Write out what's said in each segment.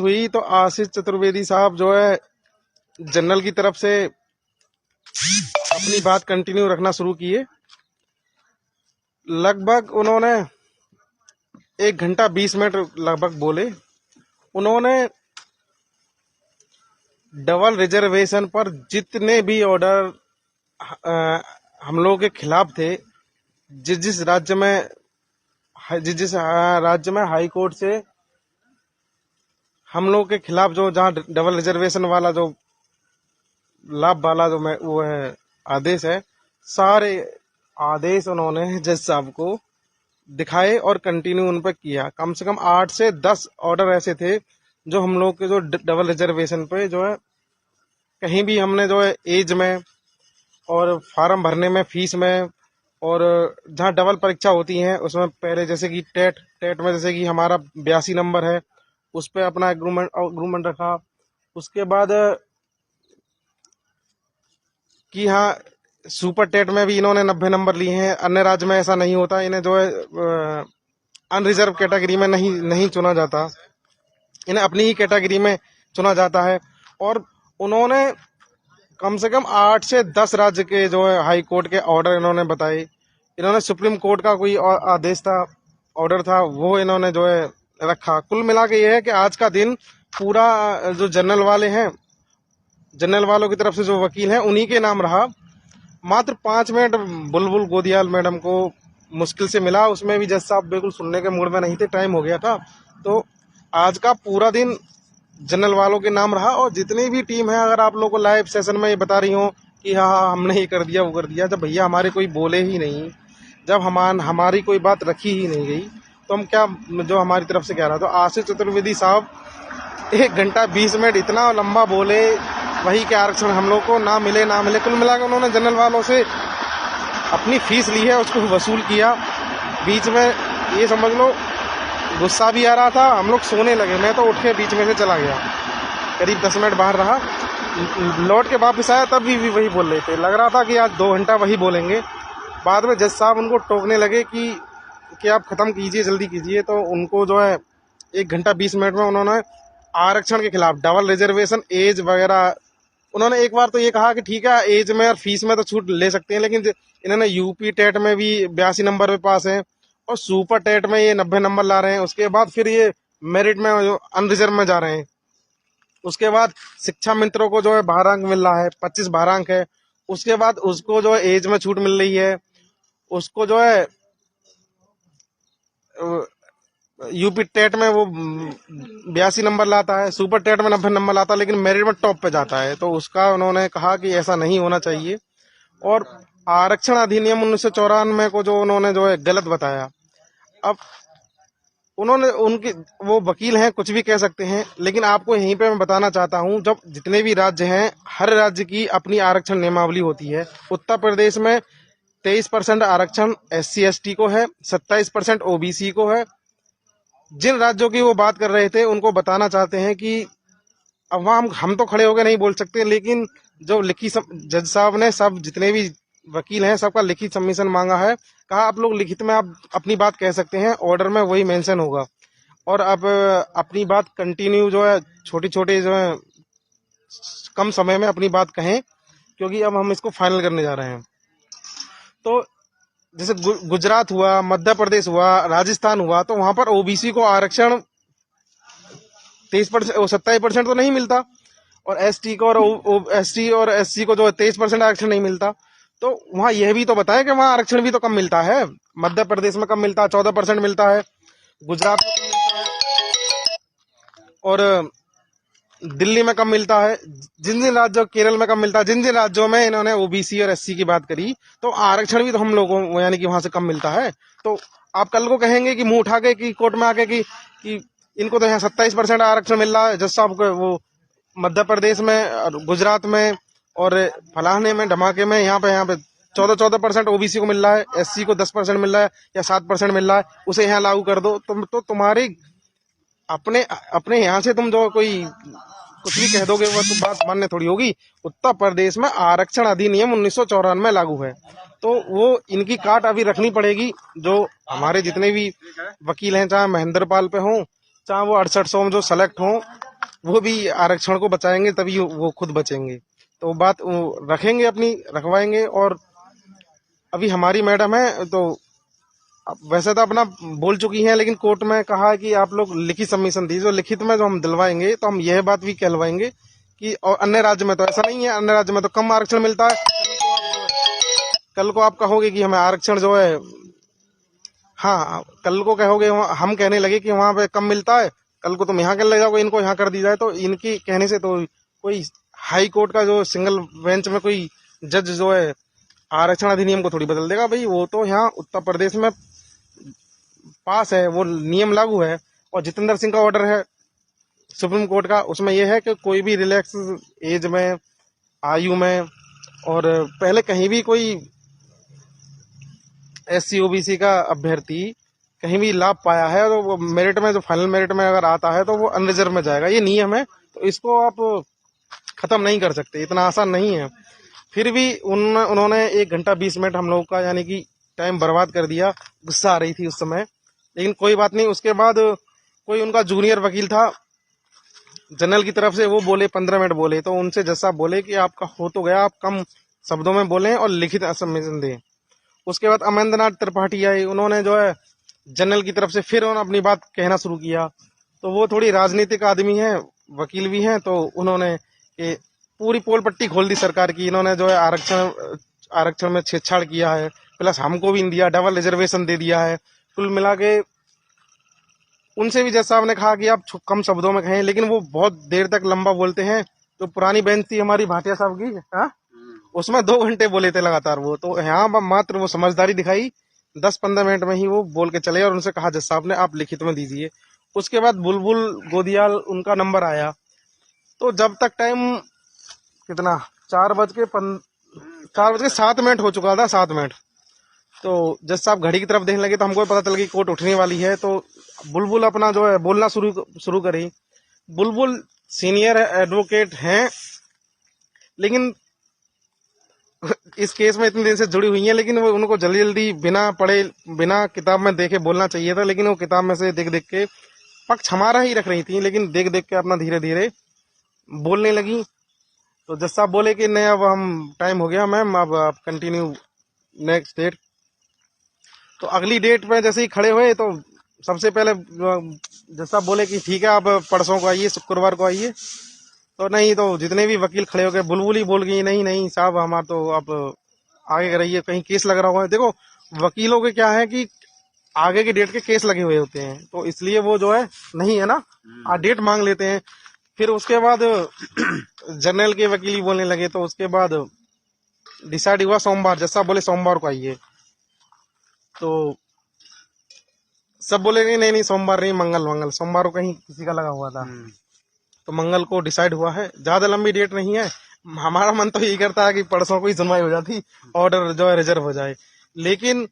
हुई तो आशीष चतुर्वेदी साहब जो है जनरल की तरफ से अपनी बात कंटिन्यू रखना शुरू किए। लगभग उन्होंने 1 घंटा 20 मिनट लगभग बोले। उन्होंने डबल रिजर्वेशन पर जितने भी ऑर्डर हम लोगों के खिलाफ थे, जिस जिस राज्य में हाई कोर्ट से हम लोगों के खिलाफ जो जहाँ डबल रिजर्वेशन वाला जो लाभ वाला जो वो है आदेश है, सारे आदेश उन्होंने जज साहब को दिखाए और कंटिन्यू उन पर किया। कम से कम 8 से 10 ऑर्डर ऐसे थे जो हम लोग के जो डबल रिजर्वेशन पे जो है कहीं भी हमने जो है एज में और फार्म भरने में, फीस में, और जहाँ डबल परीक्षा होती है उसमें पहले जैसे कि टेट में जैसे कि हमारा 82 नंबर है, उस पर अपना एग्रूमेंट रखा। उसके बाद कि हाँ सुपर टेट में भी इन्होंने 90 नंबर लिए हैं। अन्य राज्य में ऐसा नहीं होता, इन्हें जो है अनरिजर्व कैटेगरी में नहीं चुना जाता, इन्हें अपनी ही कैटेगरी में चुना जाता है। और उन्होंने कम से कम 8 से 10 राज्य के जो है हाई कोर्ट के ऑर्डर इन्होंने बताए। इन्होंने सुप्रीम कोर्ट का कोई आदेश था, ऑर्डर था, वो इन्होंने जो है रखा। कुल मिला के ये है कि आज का दिन पूरा जो जनरल वाले हैं, जनरल वालों की तरफ से जो वकील हैं, उन्हीं के नाम रहा। मात्र 5 मिनट बुलबुल गोदियाल मैडम को मुश्किल से मिला, उसमें भी जज साहब बिल्कुल सुनने के मूड में नहीं थे, टाइम हो गया था। तो आज का पूरा दिन जनरल वालों के नाम रहा। और जितनी भी टीम है, अगर आप लोगों को लाइव सेशन में ये बता रही हो कि हाँ हमने ये कर दिया वो कर दिया, जब भैया हमारे कोई बोले ही नहीं, जब हमारी कोई बात रखी ही नहीं गई, तो हम क्या जो हमारी तरफ से कह रहा। तो आशीष चतुर्वेदी साहब 1 घंटा 20 मिनट इतना लंबा बोले, वही के आरक्षण हम लोग को ना मिले। कुल मिलाकर उन्होंने जनरल वालों से अपनी फीस ली है, उसको वसूल किया। बीच में ये समझ लो गुस्सा भी आ रहा था, हम लोग सोने लगे। मैं तो उठ के बीच में से चला गया, करीब 10 मिनट बाहर रहा, लौट के वापस आया, तब भी वही बोल रहे थे। लग रहा था कि आज 2 घंटा वही बोलेंगे। बाद में जज साहब उनको टोकने लगे कि आप ख़त्म कीजिए, जल्दी कीजिए। तो उनको जो है 1 घंटा 20 मिनट में उन्होंने आरक्षण के खिलाफ, डबल रिजर्वेशन, एज वगैरह, उन्होंने एक बार तो ये कहा कि ठीक है एज में और फीस में तो छूट ले सकते हैं, लेकिन इन्होंने यूपी टेट में भी 82 नंबर पे पास है और सुपर टेट में ये 90 नंबर ला रहे हैं। उसके बाद फिर ये मेरिट में अनरिजर्व में जा रहे हैं। उसके बाद शिक्षा मित्रों को जो है 12 अंक मिल रहा है, 25 12 अंक है। उसके बाद उसको जो है एज में छूट मिल रही है, उसको जो है यूपी टेट में वो 82 नंबर लाता है, सुपर टेट में 90 नंबर लाता है, लेकिन मेरिट में टॉप पे जाता है। तो उसका उन्होंने कहा कि ऐसा नहीं होना चाहिए। और आरक्षण अधिनियम 1994 को जो उन्होंने जो है गलत बताया। अब उन्होंने उनके वो वकील हैं, कुछ भी कह सकते हैं, लेकिन आपको यहीं पे मैं बताना चाहता हूं, जब जितने भी राज्य हैं, हर राज्य की अपनी आरक्षण नियमावली होती है। उत्तर प्रदेश में 23% आरक्षण SC ST को है, 27% OBC को है। जिन राज्यों की वो बात कर रहे थे उनको बताना चाहते हैं कि अब वहाँ हम तो खड़े होकर नहीं बोल सकते, लेकिन जो जज साहब ने सब जितने भी वकील हैं सबका लिखित सबमिशन मांगा है। कहा आप लोग लिखित में आप अपनी बात कह सकते हैं, ऑर्डर में वही मेंशन होगा। और अब अपनी बात कंटिन्यू जो है छोटी छोटी जो है कम समय में अपनी बात कहें, क्योंकि अब हम इसको फाइनल करने जा रहे हैं। तो जैसे गुजरात हुआ, मध्य प्रदेश हुआ, राजस्थान हुआ, तो वहां पर OBC को आरक्षण 23% 27% तो नहीं मिलता, और ST को और ST और SC को जो 23% आरक्षण नहीं मिलता। तो वहां यह भी तो बताया कि वहां आरक्षण भी तो कम मिलता है। मध्य प्रदेश में कम मिलता है, 14% मिलता है, गुजरात में कम मिलता है, और दिल्ली में कम मिलता है। जिन जिन राज्यों, केरल में कम मिलता है, जिन जिन राज्यों में इन्होंने OBC और SC की बात करी, तो आरक्षण भी तो हम लोगों यानी कि वहां से कम मिलता है। तो आप कल को कहेंगे कि मुंह उठा के कि कोर्ट में आके कि इनको तो यहाँ 27% आरक्षण मिल रहा है, जज साहब को वो मध्य प्रदेश में और गुजरात में और फलाने में धमाके में यहाँ पे 14% OBC को मिल रहा है, SC को 10% मिल रहा है या 7% मिल रहा है, उसे यहाँ लागू कर दो। तो तुम्हारी अपने यहाँ से तुम जो कोई कुछ भी कह दोगे वो तो बात मानने थोड़ी होगी। उत्तर प्रदेश में आरक्षण अधिनियम 1994 लागू है, तो वो इनकी काट अभी रखनी पड़ेगी। जो हमारे जितने भी वकील हैं, चाहे महेंद्र पाल पे हों, चाहे वो 6800 में जो सेलेक्ट हों, वो भी आरक्षण को बचाएंगे तभी वो खुद बचेंगे। तो बात वो रखेंगे, अपनी रखवाएंगे। और अभी हमारी मैडम है तो वैसे तो अपना बोल चुकी हैं, लेकिन कोर्ट में कहा है कि आप लोग लिखित सबमिशन दीजिए, लिखित में जो हम दिलवाएंगे तो हम यह बात भी कहलवाएंगे कि और अन्य राज्य में तो ऐसा नहीं है, अन्य राज्य में तो कम आरक्षण मिलता है। कल को आप कहोगे कि हमें आरक्षण जो है, हाँ कल को कहोगे हम कहने लगे कि वहां पे कम मिलता है, कल को तुम यहाँ कर ले जाओगे, इनको यहाँ कर दी जाए, तो इनकी कहने से तो कोई हाई कोर्ट का जो सिंगल बेंच में कोई जज जो है आरक्षण अधिनियम को थोड़ी बदल देगा भाई। वो तो यहाँ उत्तर प्रदेश में पास है, वो नियम लागू है। और जितेंद्र सिंह का ऑर्डर है सुप्रीम कोर्ट का, उसमें यह है कि कोई भी रिलैक्स एज में, आयु में, और पहले कहीं भी कोई SC OBC का अभ्यर्थी कहीं भी लाभ पाया है तो वो मेरिट में, जो फाइनल मेरिट में अगर आता है तो वो अनरिजर्व में जाएगा, ये नियम है। तो इसको आप खत्म नहीं कर सकते, इतना आसान नहीं है। फिर भी उन्होंने 1 घंटा 20 मिनट हम लोग का यानी कि टाइम बर्बाद कर दिया। गुस्सा आ रही थी उस समय, लेकिन कोई बात नहीं। उसके बाद कोई उनका जूनियर वकील था जनरल की तरफ से, वो बोले 15 मिनट बोले, तो उनसे जज साहब बोले कि आपका हो तो गया, आप कम शब्दों में बोलें और लिखित सबमिशन दें। उसके बाद अमरेंद्रनाथ त्रिपाठी आए, उन्होंने जो है जनरल की तरफ से फिर उन्होंने अपनी बात कहना शुरू किया। तो वो थोड़ी राजनीतिक आदमी है, वकील भी हैं, तो उन्होंने पूरी पोल पट्टी खोल दी सरकार की। इन्होंने जो है आरक्षण में छेड़छाड़ किया है, प्लस हमको भी दिया, डबल रिजर्वेशन दे दिया है। कुल मिला के उनसे भी जज साहब ने कहा कि आप कम शब्दों में कहें, लेकिन वो बहुत देर तक लंबा बोलते हैं। तो पुरानी बेंच थी हमारी भाटिया साहब की, हाँ, उसमें 2 घंटे बोले थे लगातार वो। तो यहाँ मात्र वो समझदारी दिखाई, 10-15 मिनट में ही वो बोल के चले। और उनसे कहा जज साहब ने आप लिखित में दीजिए। उसके बाद बुलबुल गोदियाल उनका नंबर आया, तो जब तक टाइम कितना 4:07 हो चुका था, 7 मिनट। तो जज साहब घड़ी की तरफ देखने लगे, तो हमको पता चल गई कोर्ट उठने वाली है। तो बुलबुल अपना जो है बोलना शुरू करी। बुलबुल सीनियर एडवोकेट हैं, लेकिन इस केस में इतने दिन से जुड़ी हुई हैं, लेकिन वो उनको जल्दी जल्दी बिना पढ़े, बिना किताब में देखे बोलना चाहिए था। लेकिन वो किताब में से देख देख के पक्ष हमारा ही रख रही थी, लेकिन देख देख के अपना धीरे धीरे बोलने लगी। तो जज साहब बोले कि नहीं, अब हम टाइम हो गया मैम, अब आप कंटिन्यू नेक्स्ट डेट। तो अगली डेट में जैसे ही खड़े हुए, तो सबसे पहले जज साहब बोले कि ठीक है, आप परसों को आइए, शुक्रवार को आइए। तो नहीं, तो जितने भी वकील खड़े हो गए, बुलबुल ही बोल गई नहीं नहीं साहब, हमारा तो आप आगे कराइए, कहीं केस लग रहा हुआ है। देखो वकीलों के क्या है कि आगे की डेट के केस लगे हुए होते हैं, तो इसलिए वो जो है नहीं है ना, डेट मांग लेते हैं। फिर उसके बाद जनरल के वकील ही बोलने लगे। तो उसके बाद डिसाइड हुआ सोमवार, जज साहब बोले सोमवार को आइए। तो सब बोले नहीं नहीं सोमवार नहीं, मंगल। सोमवार को कहीं किसी का लगा हुआ था, तो मंगल को डिसाइड हुआ है। ज्यादा लंबी डेट नहीं है। हमारा मन तो यही करता है कि परसों को ही सुनवाई हो जाती, ऑर्डर जो है रिजर्व हो जाए। लेकिन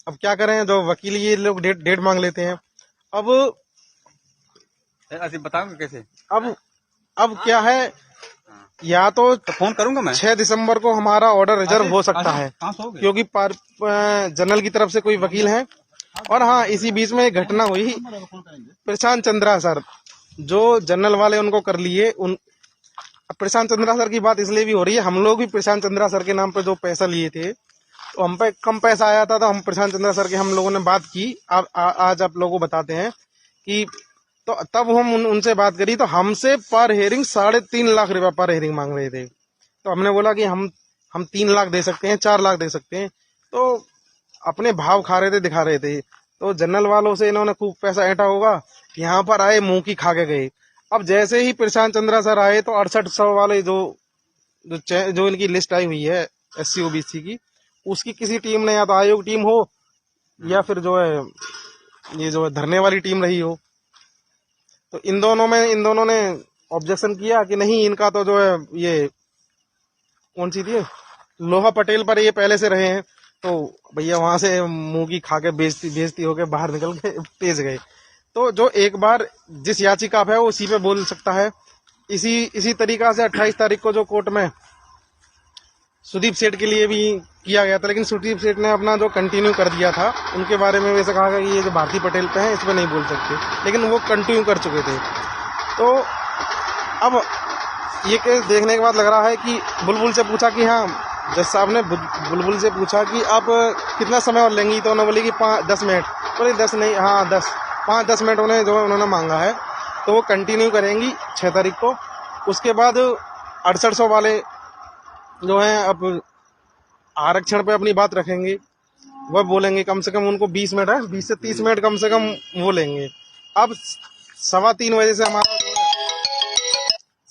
अब क्या करें, जो वकील ये लोग डेट मांग लेते हैं। अब ऐसे बताऊंगा कैसे। अब क्या है, या तो फोन करूंगा मैं, 6 दिसंबर को हमारा ऑर्डर रिजर्व हो सकता है, क्योंकि जनरल की तरफ से कोई वकील है। और हाँ, इसी बीच में एक घटना हुई, प्रशांत चंद्रा सर जो जनरल वाले उनको कर लिए। प्रशांत चंद्रा सर की बात इसलिए भी हो रही है, हम लोग भी प्रशांत चंद्रा सर के नाम पे जो पैसा लिए थे, तो हम पे कम पैसा आया था, तो हम प्रशांत चंद्रा सर के हम लोगों ने बात की। आज आप लोगों को बताते हैं कि तो तब हम उनसे बात करी, तो हमसे पर हेयरिंग 3.5 लाख रुपया पर हेयरिंग मांग रहे थे। तो हमने बोला कि हम 3 लाख दे सकते हैं, 4 लाख दे सकते हैं। तो अपने भाव खा रहे थे, दिखा रहे थे। तो जनरल वालों से इन्होंने खूब पैसा ऐंठा होगा, यहाँ पर आए मुंह की खा के गए। अब जैसे ही प्रशांत चंद्रा सर आए, तो 6800 वाले जो इनकी लिस्ट आई हुई है SC OBC की, उसकी किसी टीम ने, या तो आयोग टीम हो या फिर जो है ये जो है धरने वाली टीम रही हो, तो इन दोनों ने ऑब्जेक्शन किया कि नहीं, इनका तो जो है ये कौन सी थी, लोहा पटेल पर ये पहले से रहे हैं। तो भैया वहां से मुंह की खा के बेइज्जती होके बाहर निकल के तेज गए। तो जो एक बार जिस याचिका पे है वो उसी पे बोल सकता है। इसी तरीका से 28 तारीख को जो कोर्ट में सुदीप सेठ के लिए भी किया गया था, लेकिन सुदीप सेठ ने अपना जो कंटिन्यू कर दिया था, उनके बारे में वैसे कहा कि ये जो भारती पटेल पे है इस पे नहीं बोल सकते, लेकिन वो कंटिन्यू कर चुके थे। तो अब ये केस देखने के बाद लग रहा है कि बुलबुल से पूछा कि हाँ, जज साहब ने बुलबुल से पूछा कि आप कितना समय और लेंगी, तो उन्होंने बोली कि 10 मिनट। बोले 10 नहीं, हाँ 5-10 मिनट उन्होंने मांगा है, तो वो कंटिन्यू करेंगी 6 तारीख को। उसके बाद 6800 वाले जो हैं अब आरक्षण पे अपनी बात रखेंगे, वह बोलेंगे कम से कम उनको 20 मिनट है, 20 से 30 मिनट कम से कम वो लेंगे। अब 3:15 बजे से हमारा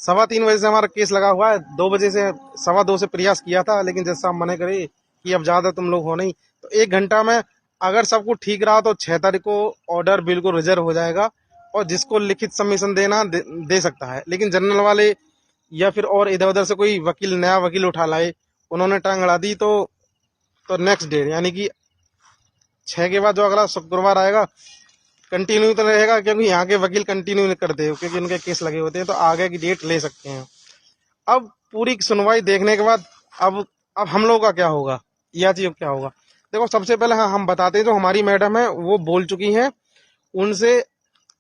3:15 बजे से हमारा केस लगा हुआ है। 2 बजे से 2:15 से प्रयास किया था, लेकिन जज साहब मने करे कि अब ज्यादा तुम लोग हो नहीं, तो 1 घंटा में अगर सब कुछ ठीक रहा तो 6 तारीख को ऑर्डर बिल्कुल रिजर्व हो जाएगा, और जिसको लिखित सबमिशन देना दे सकता है। लेकिन जनरल वाले या फिर और इधर उधर से कोई वकील, नया वकील उठा लाए, उन्होंने टांग अड़ा दी, तो नेक्स्ट डे यानी कि 6 के बाद जो अगला शुक्रवार आएगा कंटिन्यू तो रहेगा, क्योंकि यहाँ के वकील कंटिन्यू नहीं करते, क्योंकि उनके केस लगे होते हैं, तो आगे की डेट ले सकते हैं। अब पूरी सुनवाई देखने के बाद अब हम लोगों का क्या होगा, या चीज क्या होगा। देखो, सबसे पहले हाँ हम बताते हैं, जो हमारी मैडम है वो बोल चुकी हैं, उनसे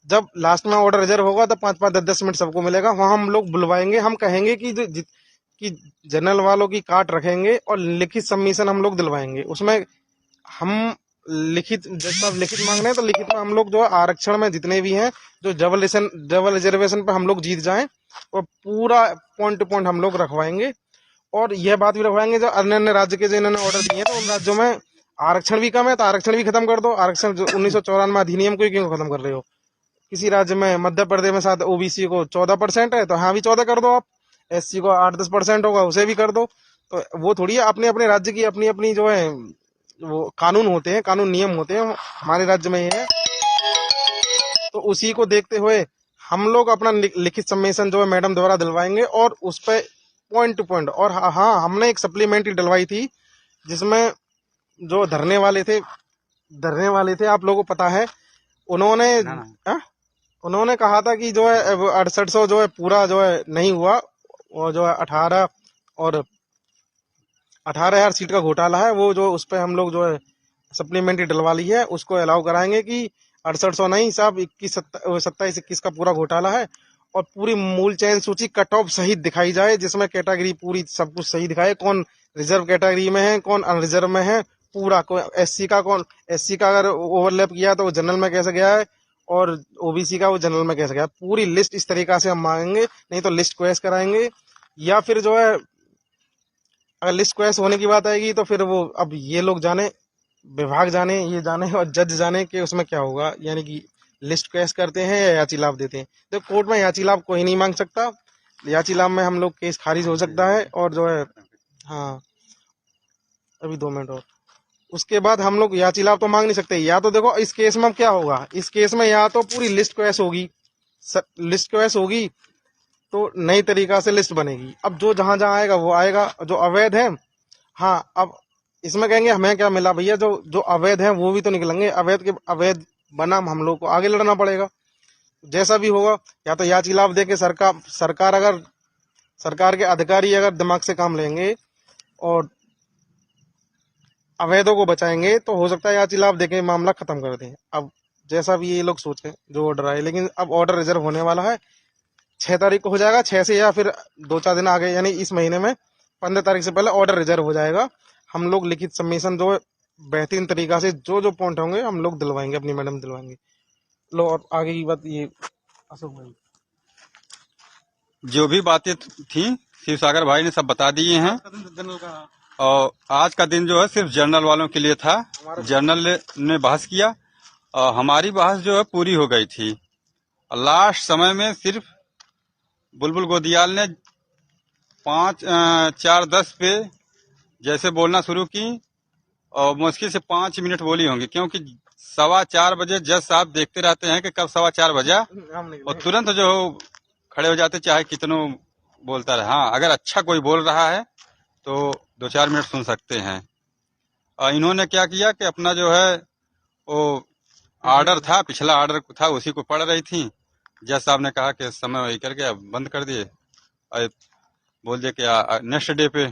जब लास्ट में ऑर्डर रिजर्व होगा तो 5-5, 10-10 मिनट सबको मिलेगा, वहां हम लोग बुलवाएंगे, हम कहेंगे कि जनरल वालों की काट रखेंगे और लिखित सबमिशन हम लोग दिलवाएंगे। उसमें हम लिखित, जब सब लिखित मांग रहे हैं तो लिखित में हम लोग जो आरक्षण में जितने भी हैं, जो डबल रिजर्वेशन पे हम लोग जीत जाएं, वो पूरा पॉइंट टू पॉइंट हम लोग रखवाएंगे। और यह बात भी रखवाएंगे, जो अन्य अन्य राज्य के जो इन्होंने ऑर्डर दिए हैं, तो उन राज्यों में आरक्षण भी कम है, तो आरक्षण भी खत्म कर दो। आरक्षण 1994 अधिनियम को क्यों खत्म कर रहे हो। किसी राज्य में, मध्य प्रदेश में साथ ओबीसी को 14% है, तो हाँ भी 14 कर दो आप। एससी को 8-10% होगा, उसे भी कर दो। तो वो थोड़ी है, अपने अपने राज्य की अपनी अपनी जो है वो कानून होते हैं, कानून नियम होते हैं, हमारे राज्य में ये है। तो उसी को देखते हुए हम लोग अपना लिखित सबमिशन जो है मैडम द्वारा दिलवाएंगे, और उस पर पॉइंट टू पॉइंट। और हाँ, हमने एक सप्लीमेंट्री डलवाई थी, जिसमें जो धरने वाले थे, आप लोगों को पता है, उन्होंने कहा था कि जो है 6800 जो है पूरा जो है नहीं हुआ, और जो है 18,000 सीट का घोटाला है, वो जो उस पर हम लोग जो है सप्लीमेंट्री डलवा ली है, उसको अलाउ कराएंगे कि 6800 नहीं साहब, 27-21 का पूरा घोटाला है, और पूरी मूल चयन सूची कट ऑफ सही दिखाई जाए, जिसमें कैटेगरी पूरी सब कुछ सही दिखाए, कौन रिजर्व कैटेगरी में है, कौन अनरिजर्व में है, पूरा एससी का अगर ओवरलैप किया तो वो जनरल में कैसे गया है, और ओबीसी का वो जनरल में कैसे गया, पूरी लिस्ट इस तरीका से हम मांगेंगे। नहीं तो लिस्ट क्वेश कराएंगे, या फिर जो है अगर लिस्ट क्वेश होने की बात आएगी, तो फिर वो अब ये लोग जाने, विभाग जाने, ये जाने और जज जाने कि उसमें क्या होगा, यानी कि लिस्ट क्वेश करते हैं या याची लाभ देते हैं। तो कोर्ट में याची लाभ कोई नहीं मांग सकता, याची लाभ में हम लोग केस खारिज हो सकता है, और जो है हाँ अभी 2 मिनट और, उसके बाद हम लोग याची लाभ तो मांग नहीं सकते। या तो देखो इस केस में क्या होगा, इस केस में या तो पूरी लिस्ट क्वेश होगी, तो नई तरीका से लिस्ट बनेगी। अब जो जहां जहां आएगा वो आएगा, जो अवैध है, हाँ अब इसमें कहेंगे हमें क्या मिला भैया, जो अवैध है वो भी तो निकलेंगे, अवैध बनाम हम लोग को आगे लड़ना पड़ेगा। जैसा भी होगा, या तो याची लाभ दे के सरकार के अधिकारी अगर दिमाग से काम लेंगे और अवैधों को बचाएंगे, तो हो सकता है याची लाभ देके मामला खत्म कर दें। अब जैसा भी ये लोग सोचे, जो ऑर्डर आए, लेकिन अब ऑर्डर रिजर्व होने वाला है, 6 तारीख को हो जाएगा, 6 से या फिर 2-4 दिन आगे, यानी इस महीने में 15 तारीख से पहले ऑर्डर रिजर्व हो जाएगा। हम लोग लिखित सबमिशन जो बेहतरीन तरीका से जो पॉइंट होंगे हम लोग दिलवाएंगे, अपनी मैडम दिलवाएंगे। लो, और आगे की बात ये अशोक भाई, जो भी बातें थी शिव सागर भाई ने सब बता दिए हैं। और आज का दिन जो है सिर्फ जर्नल वालों के लिए था। जर्नल ने बहस किया और हमारी बहस जो है पूरी हो गई थी। लास्ट समय में सिर्फ बुलबुल गोदियाल ने 4:10 पे जैसे बोलना शुरू की, और मुश्किल से 5 मिनट बोली होंगी, क्योंकि 4:15 बजे जज साहब देखते रहते हैं कि कब 4:15 बजा, और तुरंत जो खड़े हो जाते, चाहे कितनों बोलता रहे। हाँ, अगर अच्छा कोई बोल रहा है तो 2-4 मिनट सुन सकते हैं। और इन्होंने क्या किया कि अपना जो है वो ऑर्डर था, पिछला ऑर्डर था, उसी को पढ़ रही थी। जज साहब ने कहा कि समय वही करके बंद कर दिए, और बोल दिए कि नेक्स्ट डे पे।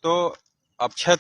तो अब 6